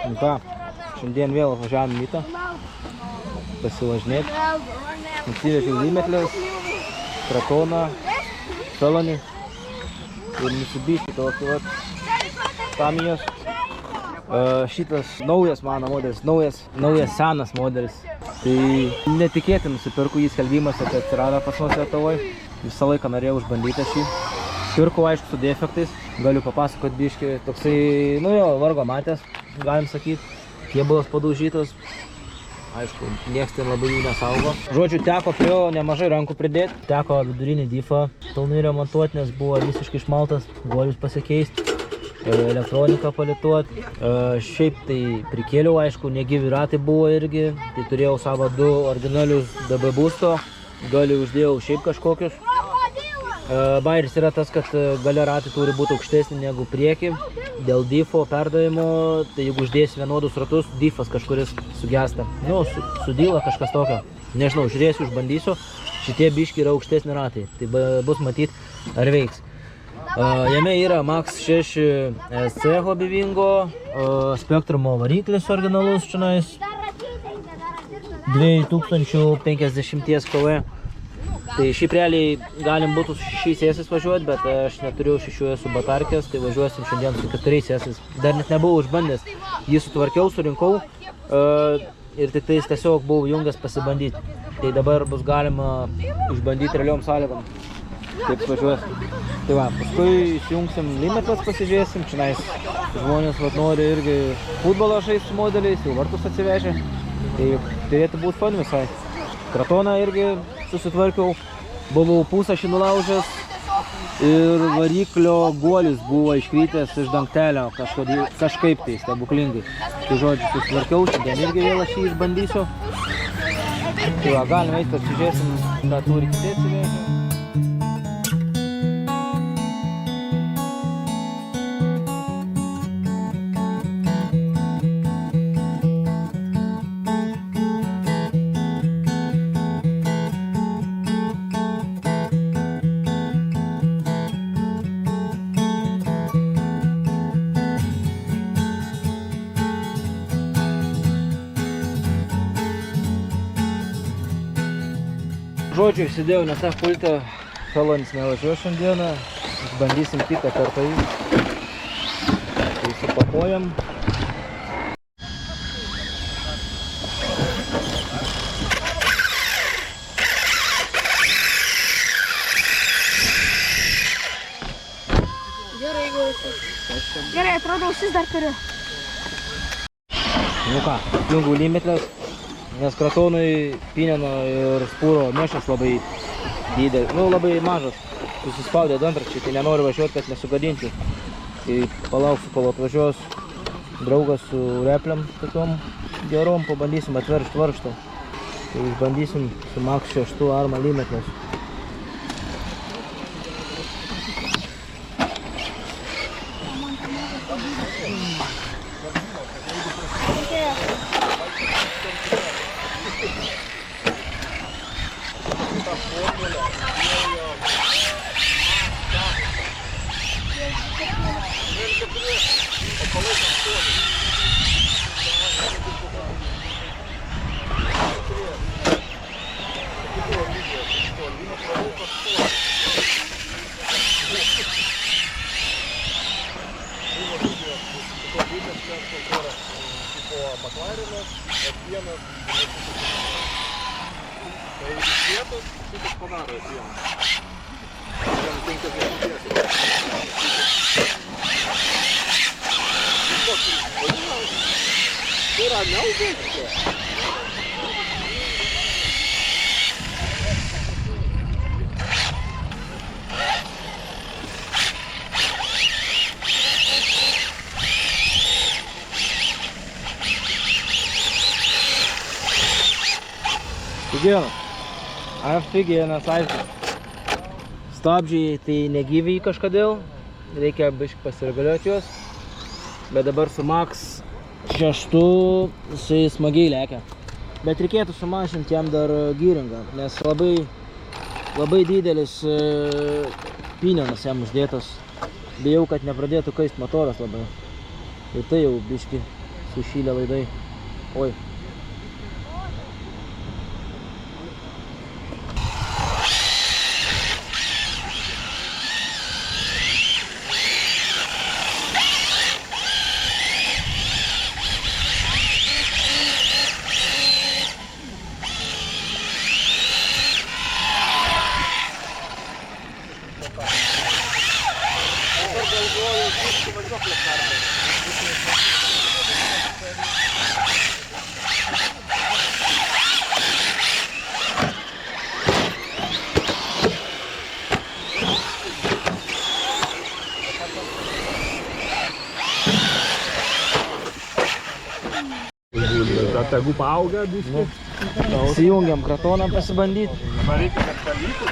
Nu ką, šiandien vėl važiavam mytą, pasivažinėti. Nusivežiau Lymetlės, Kratoną, Felonį ir Mitsubishi tokį vat Tamijos. Šitas naujas mano modelis, naujas senas modelis. Tai netikėtai nusipirku jį skelbimuose, kad atsirado pas mus Lietuvoj. Visą laiką norėjau išbandyti šį. Pirkau, aišku, su defektais. Galiu papasakot biškį. Toksai, nu jo, vargo matęs, galim sakyti. Kėbulas padaužytas. Aišku, nieks ten labai jų nesaugo. Žodžiu, teko prie jo nemažai rankų pridėti. Teko vidurinį diffą pilnai remontuoti, nes buvo visiškai išmaltas. Guolius pasikeisti. Elektroniką palituot. Šiaip tai prikėliau, aišku, negyvi ratai buvo irgi. Tai turėjau savo 2 originalius DB Boosto. Gali uždėjau šiaip kažkokius. Bairis yra tas, kad gale ratai turi būti aukštesnį negu priekį. Dėl diffo perdavimo, tai jeigu uždėsi vienodus ratus, diffas kažkuris sugesta. Nu, sudyla kažkas tokio. Nežinau, žiūrėsiu, išbandysiu. Šitie biški yra aukštesni ratai. Tai bus matyt, ar veiks. Jame yra Max 6 SC Hobbyvingo, Spektrumo variklis originalus čionais, 2050 kW. Tai šiaip realiai galim būtų su 6 sėsis važiuoti, bet aš neturiu 6 su batarkės, tai važiuosim šiandien su 4 sėsis. Dar net nebuvau išbandęs, jį sutvarkiau, surinkau ir tik tais tiesiog buvau jungęs pasibandyti. Tai dabar bus galima išbandyti realiom sąlygom. Taip važiuosim. Tai va, paskui įsijungsim Lymetlės, pasižiūrėsim. Čionais žmonės nori irgi futbolą žaisti su modeliais, jau vartus atsivežė. Tai turėtų būti fun visai. Kratoną irgi susitvarkiau. Buvau pusę nulaužęs ir variklio guolis buvo iškrytęs iš dangtelio kažkaip tai stebuklingai. Tai žodžiu, susitvarkiau, šiandien irgi vėl aš jį išbandysiu. Tai va, galime eiti, pasižiūrėsim, ką turi kiti atsivežę. Žodžiu, įsidėjau ne tą pultą, Felonis nevažiuoja šiandieną, bandysim kitą kartą jį. Tai supakuojam. Gerai, atrodo, ausis dar turiu. Nu ką, jungu Lymetlės. Nes Kratonui pineno ir spūro mešas labai didelis, nu labai mažas, susispaudė dantračiai, tai nenoriu važiuoti, kad nesugadinčiau. Tai palauksiu, kol atvažiuos draugas su repliam tokiom gerom, pabandysim atveršti varžtą. Tai išbandysim su Max 6 Arma Lymetlės. Aфигенnas, aišku. Stabdžiai tai negyviai kažkodėl, reikia biškai pasireguliuoti juos. Bet dabar su Max 6 jisai smagiai lekia. Bet reikėtų sumažinti jam dar gyringą, nes labai labai didelis pinionas jam uždėtas. Bijau, kad nepradėtų kaist motoras labai. Ir tai jau biški sušylė laidai. Oi. Tegu paauga biškį. Įsijungiam kratoną pasibandyti. Man reikia, kad palytų.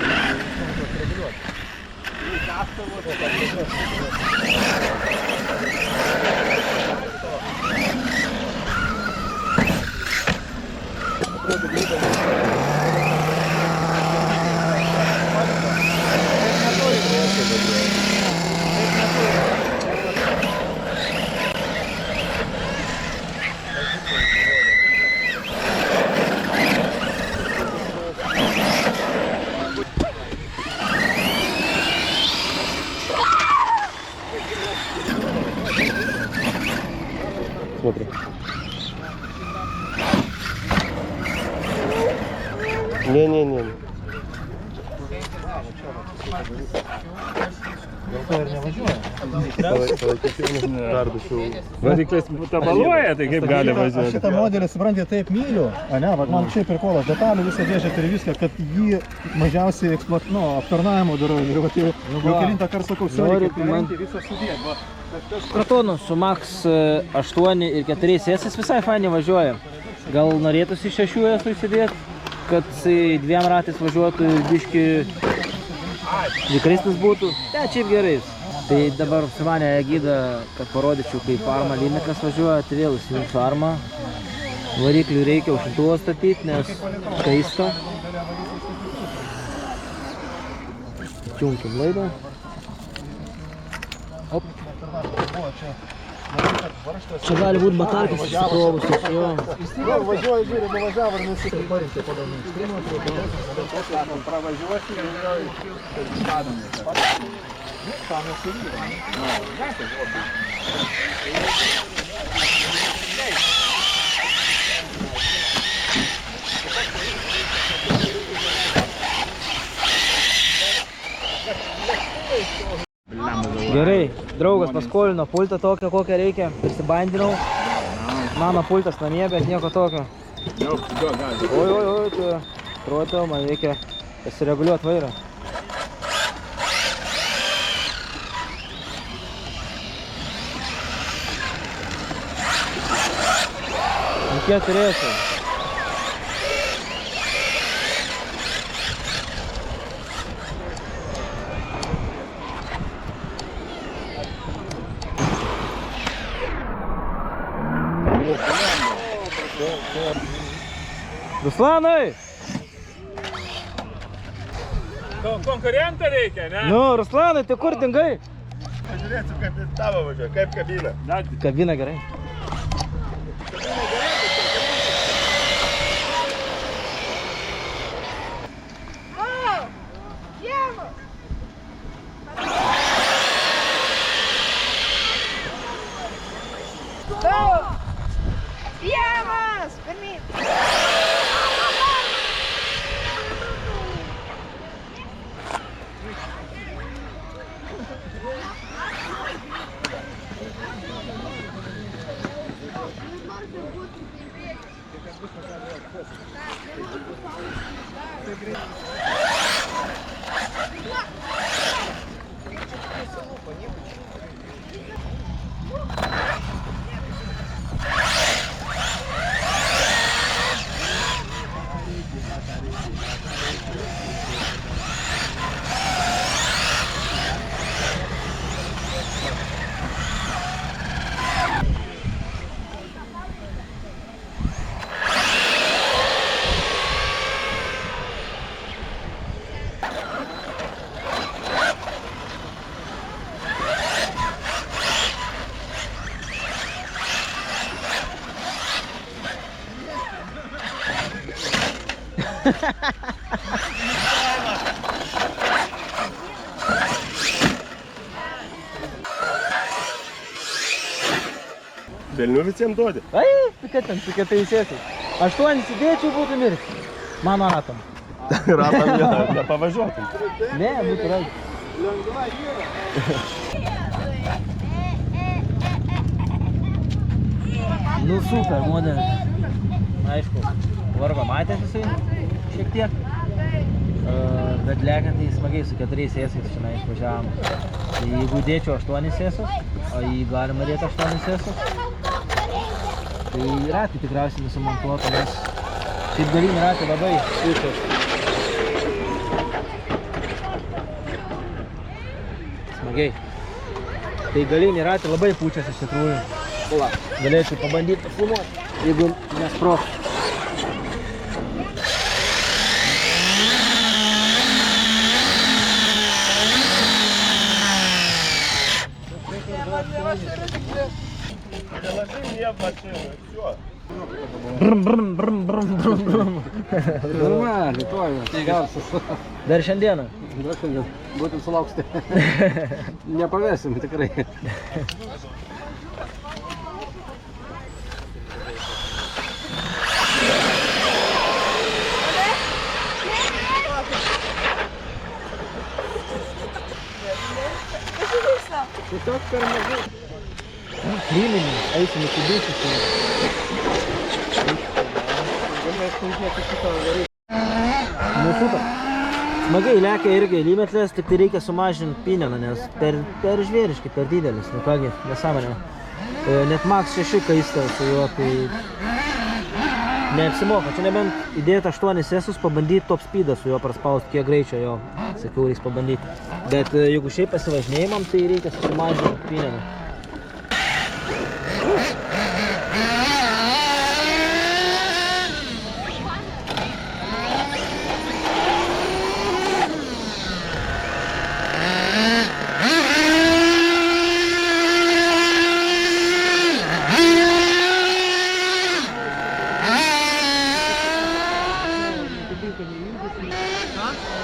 Смотри. Не-не-не. Variklis tabaluoja, tai kaip gali važiuoti? Šitą modelį, suprantate, taip myliu, ane, vat man šiaip ir kolas detalių visą dėžę ir viską, kad jį mažiausiai aptarnavimo darau ir vat jau kelintą kartą sakau, reikia priminti visą sudėti. Kratonu su Max 8 ir 4 sėsis visai fainai važiuoja. Gal norėtųsi 6 esų įsidėti, kad 2 ratais važiuotų ir biški vikresnis būtų. Ne, šiaip gerai. Tai dabar sumanė Egida, kad parodyčiau, kaip arma linikas važiuoja, tai vėl įsijungsiu armą. Variklių reikia užšintuvą statyti, nes kaista. Čiunkim laidą. Op. Čia gali būti batarkas įsikrovusios, jo. Važiuoju, žiūrė, nuvažiavo ir nusiparinkė pagal mainstreamą. Pravažiuosi ir jau iškils. Gerai, draugas paskolino pultą tokią, kokią reikia, prisibandinau. Mano pultas namie, bet nieko tokio. Oi, tu truoto, man reikia pasireguliuoti vairą. Kiek turėsiu? Ruslanai! Konkurentą reikia, ne? Nu, Ruslanai, tai kur dingai? Pažiūrėsiu, kaip tavo važiuoja, kaip kabina. Kabina gerai. Llamas! Permit! Velnių visiems duodi. Ai, kad ten, su 4 sėsais. 8 įdėčiau būtų mirti. Mano ratam. Ratam vieną, nepavažiuotum. Ne, būtų rai. Nu super modelis. Aišku, vargo matęs jisai šiek tiek. Bet lekiant tai smagiai su 4 sėsais šiandien išvažiavom. Tai jeigu dėčiau 8 sėsus, o jį galima dėti 8 sėsus, tai ratai tikriausiai nesumontuotų, nes taip galinį ratai labai puikiai. Smagiai. Tai galinį ratai labai pučias iš tikrųjų. Galėčiau pabandyti filmuoti, jeigu nesprogtų. Normaliai, tuoj, tai garsas. Dar šiandieną. Dar šiandien. Būtent sulauksite. Nepavėsim tikrai. Tiesiog per mažai. Lyminį, eisim iki dūšių. Nu super. Smagiai lekia irgi lymetlės, tik tai reikia sumažinti pineną, nes per žvėriškai, per didelis. Nu kągi, nesąmonė. Net Max 6 kaista su juo, tai neapsimoka. Čia nebent įdėti 8 sėsus, pabandyti top speedą su juo praspausti, kiek greičio jo, sakiau, reiks pabandyti. Bet jeigu šiaip pasivažinėjimam, tai reikia susimažinti pineną.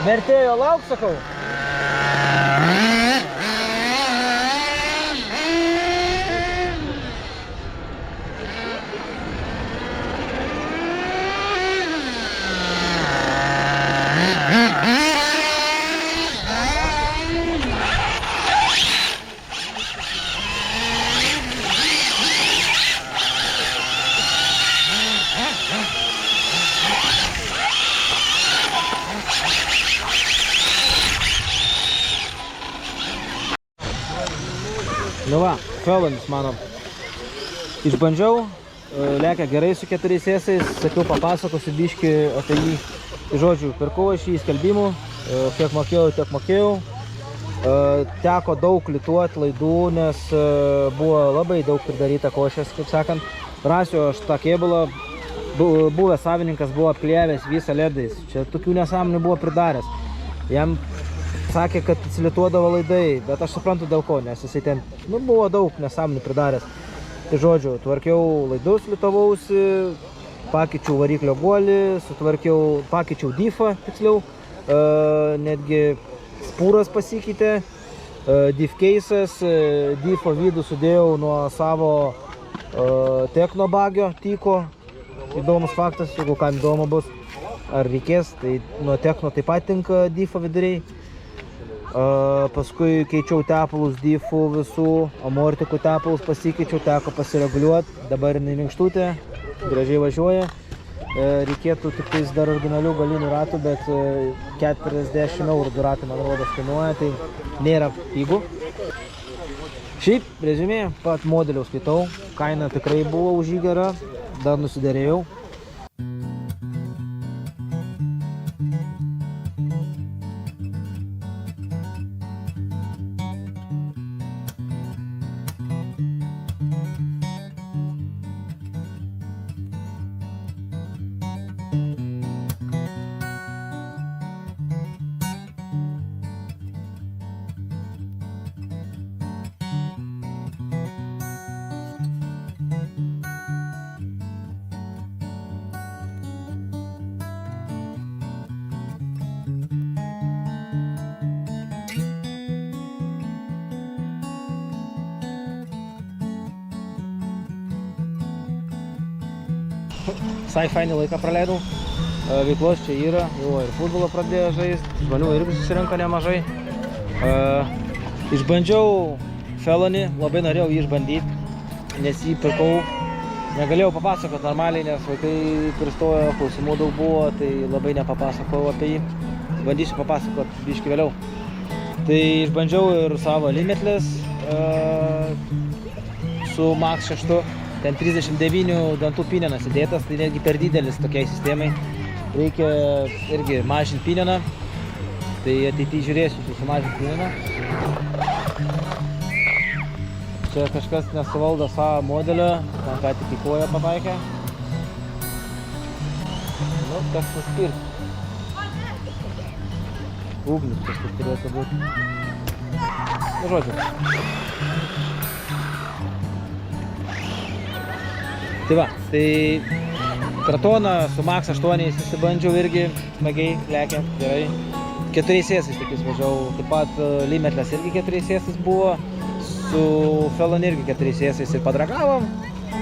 Vertėjo lauk, sakau. Nu va, Fellandis mano. Išbandžiau, lekia gerai su 4 sėsais, sakiau, papasakosiu biškį apie jį. Žodžiu, pirkau aš jį skelbimų, kiek mokėjau, tiek mokėjau. Teko daug lituoti laidų, nes buvo labai daug pridaryta košės, kaip sakant. Rasiu aš tą kėbulą, buvęs savininkas buvo apklievęs visą ledais. Čia tokių nesąmonių buvo pridaręs. Jam sakė, kad atsilituodavo laidai, bet aš suprantu dėl ko, nes jisai ten buvo daug nesąmonių pridaręs. Tai žodžiu, tvarkiau laidus, litavausi, pakeičiau variklio guolį, pakeičiau diffą, tiksliau, netgi spūras pasikeitė, diff case'as, diffo vidų sudėjau nuo savo tekno bagio tyko. Įdomus faktas, jeigu kam įdomu bus, ar reikės, tai nuo tekno taip pat tinka diffo viduriai. Paskui keičiau tepalus diffų visų, amortikų tepalus pasikeičiau, teko pasireguliuoti. Dabar jinai minkštutė, gražiai važiuoja. Reikėtų tik tais dar originalių galinių ratų, bet 40 eurų du ratai, man rodos, kainuoja, tai nėra pigų. Šiaip, rezumė, pat modelio skaitau, kaina tikrai buvo už jį gera, dar nusiderėjau. visai fainį laiką praleidau. Veiklos čia yra, jau ir futbolą pradėjo žaisti, žmonių irgi susirinko nemažai. Išbandžiau Felony, labai norėjau jį išbandyti, nes jį pirkau. Negalėjau papasakoti normaliai, nes vaikai pristojo, klausimų daug buvo, tai labai nepapasakojau apie jį. Bandysiu papasakoti biškį vėliau. Tai išbandžiau ir savo Limitless su Max 6. Ten 39 dantų pinenas įdėtas, tai netgi per didelis tokiai sistemai. Reikia irgi mažinti pineną. Tai ateityje žiūrėsiu sumažinti pineną. Čia kažkas nesuvaldo savo modelio, man ką tik į koją pataikė. Nu, teks suspirti. Ugnis kažkas turėtų būti. Nu, žodžiu. Tai va, tai Kratoną su Max 8 įsibandžiau irgi smagiai, lekia, gerai. 4 sėsais tokius važiavau, taip pat Limitless irgi 4 sėsais buvo. Su Felony irgi 4 sėsais ir padragavom.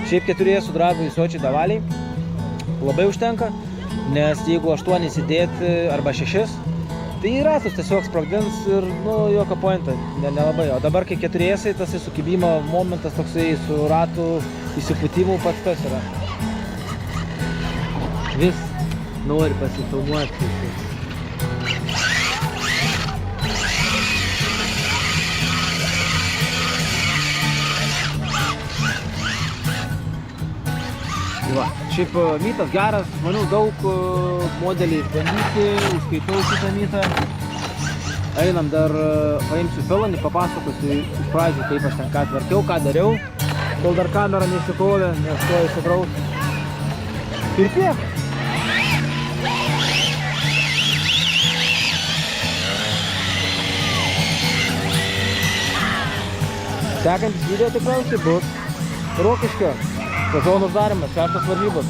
Šiaip 4 su dragu į Sočį davaliai. Labai užtenka, nes jeigu 8 įdėti arba 6, tai ratus tiesiog sprogdins ir nu, jokio pointo, nelabai. O dabar kai 4 sėsai, tas sukibimo momentas toksai su ratų įsipūtimu pats tas yra. Vis nori pasifilmuoti. Va, šiaip mytas geras, žmonių daug, modeliai bandyti, užskaitau šitą mytą. Einam dar, paimsiu Felony, papasakosiu iš pradžių, kaip aš ten ką tvarkiau, ką dariau. Kol dar kamera neįsikrovė, nes to įsikraus. Ir tiek. Sekantis video tikriausiai bus Rokiškio sezono uždarimas, 6 varžybos.